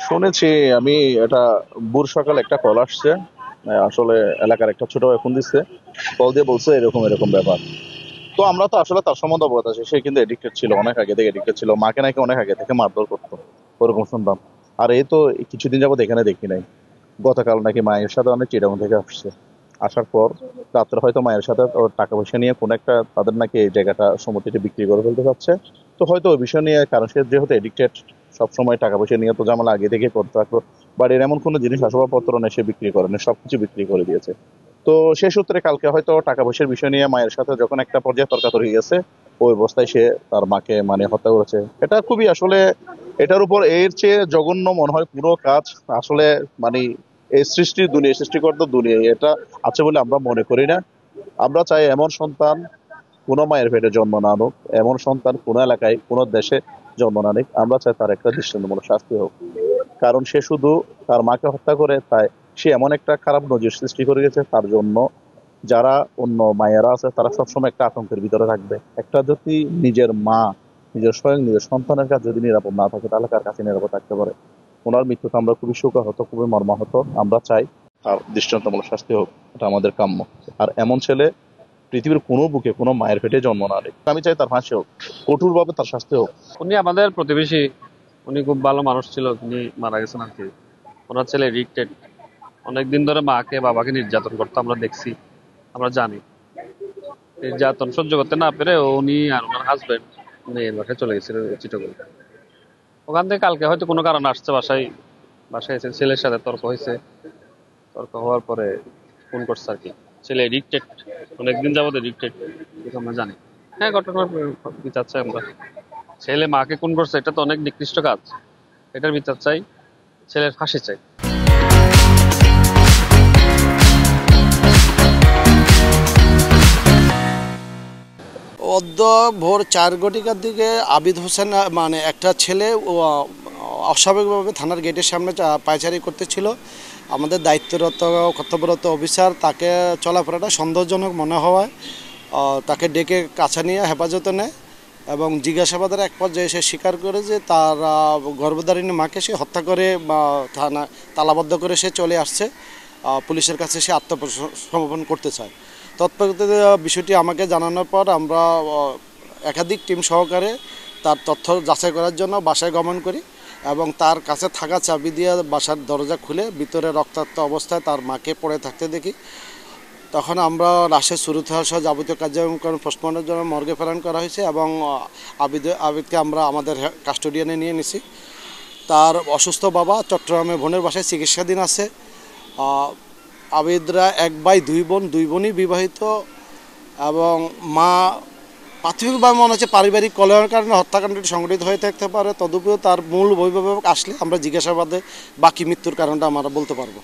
শুনেছি আমি, এটা ভোর সকাল একটা কল আসছে। আসলে এলাকার একটা ছোট ভাই ফোন দিচ্ছে, কল দিয়ে বলছে এরকম এরকম ব্যাপার। তো আমরা তো আসলে তার সম্বন্ধে অবগত আছি, সে কিন্তু এডিক্টেড ছিল, অনেক আগে থেকে এডিক্টেড ছিল, মাকে নাকি অনেক আগে থেকে মারধর করতো, ওরকম শুনতাম। আর এই তো কিছুদিন যাবত এখানে দেখি নাই। গতকাল নাকি মায়ের সাথে অনেক চিটাং থেকে আসছে, আসার পর রাত্রে হয়তো মায়ের সাথে ওর টাকা পয়সা নিয়ে কোন একটা, তাদের নাকি এই জায়গাটা সম্মতিতে বিক্রি করে ফেলতে চাচ্ছে। তো হয়তো ওই বিষয় নিয়ে, কারণ সে যেহেতু এডিক্টেড, সবসময় টাকা পয়সা নিয়ে তো ঝামেলা আগে থেকে করতে থাকলো। বাড়ির এমন কোনো জিনিস আসবাবপত্র নেই সে বিক্রি করে না, সবকিছু বিক্রি করে দিয়েছে। তো সে সূত্রে কালকে হয়তো টাকা পয়সার বিষয় নিয়ে মায়ের সাথে যখন একটা পর্যায়ে তর্কাতর্কি গেছে, ওই অবস্থায় সে তার মাকে মানে হত্যা করেছে। এটা খুবই আসলে, এটার উপর এর চেয়ে জঘন্য মনে হয় পুরো কাজ আসলে, মানে এই সৃষ্টির দুনিয়া, সৃষ্টিকর্তার দুনিয়া এটা আছে বলে আমরা মনে করি না। আমরা চাই এমন সন্তান কোনো মায়ের পেটে জন্ম না নিক, এমন সন্তান কোনো এলাকায় কোনো দেশে জন্ম না নিক। আমরা চাই তার একটা দৃষ্টান্তমূলক শাস্তি হোক। কারণ সে শুধু তার মাকে হত্যা করে, তাই সে এমন একটা খারাপ নজির সৃষ্টি করে গেছে, তার জন্য যারা অন্য মায়েরা আছে তারা সবসময় একটা আতঙ্কের ভিতরে থাকবে। একটা যদি নিজের মা, নিজের স্বয়ং নিজের সন্তানের কাছে যদি নিরাপদ না থাকে, তাহলে কার কাছে নিরাপদ থাকতে পারে? ওনার মৃত্যুতে আমরা খুবই শোকাহত, খুবই মর্মাহত। আমরা চাই তার দৃষ্টান্তমূলক শাস্তি হোক, এটা আমাদের কাম্য। আর এমন ছেলে পৃথিবীর কোনো বুকে কোনো মায়ের পেটে জন্ম না নেই। আমি চাই তার ফাঁসি হোক, কঠোরভাবে তার শাস্তি হোক। উনি আমাদের প্রতিবেশী। উনি খুব ভালো মানুষ ছিল, তিনি মারা গেছেন আর কি। ওনার ছেলে এডিক্টেড, অনেকদিন ধরে মাকে বাবাকে নির্যাতন করতো, আমরা দেখছি, আমরা জানি। নির্যাতন সহ্য করতে না পেরে উনি আর ওনার হাজবেন্ড মেয়ের বাসায় চলে গেছিল চিটাগং। ওখান থেকে কালকে হয়তো কোনো কারণে আসছে বাসায়, বাসায় এসে ছেলের সাথে তর্ক হয়েছে। তর্ক হওয়ার পরে ফোন করছে আর কি। ছেলে এডিক্টেড, অনেকদিন যাবত এডিক্টেড, এটা আমরা জানি। হ্যাঁ, ঘটনার বিচার চাই আমরা। ছেলে মাকে খুন করছে, এটা তো অনেক নিকৃষ্ট কাজ। এটার বিচার চাই, ছেলের ফাঁসি চাই। অদ্য ভোর 4 ঘটিকার দিকে আবিদ হোসেন মানে একটা ছেলে অস্বাভাবিকভাবে থানার গেটের সামনে পায়চারি করতেছিল। আমাদের দায়িত্বরত কর্তব্যরত অফিসার তাকে চলাফেরাটা সন্দেহজনক মনে হওয়ায় তাকে ডেকে কাছে নিয়ে হেফাজতে নেয় এবং জিজ্ঞাসাবাদের এক পর্যায়ে সে স্বীকার করে যে তার গর্ভধারিণী মাকে সে হত্যা করে বা থানা তালাবদ্ধ করে সে চলে আসছে। পুলিশের কাছে সে আত্মসমর্পণ করতে চায়। তৎপরবর্তীতে বিষয়টি আমাকে জানানোর পর আমরা একাধিক টিম সহকারে তার তথ্য যাচাই করার জন্য বাসায় গমন করি এবং তার কাছে থাকা চাবি দিয়ে বাসার দরজা খুলে ভিতরে রক্তাক্ত অবস্থায় তার মাকে পড়ে থাকতে দেখি। তখন আমরা লাশের সুরতহাল সহ যাবতীয় কার্যক্রম পোস্টমর্টমের জন্য মর্গে প্রেরণ করা হয়েছে এবং আবিদকে আমরা আমাদের কাস্টোডিয়ানে নিয়ে নিছি। তার অসুস্থ বাবা চট্টগ্রামে বোনের বাসায় চিকিৎসাধীন আছে। আবিদরা 1 ভাই 2 বোন, 2 বোনই বিবাহিত এবং মা প্রাথমিকভাবে মনে হচ্ছে পারিবারিক কলহের কারণে হত্যাকাণ্ডটি সংঘটিত হয়ে থাকতে পারে। তদুপরি তার মূল অভিভাবক আসলে আমরা জিজ্ঞাসাবাদে বাকি মৃত্যুর কারণটা আমরা বলতে পারবো।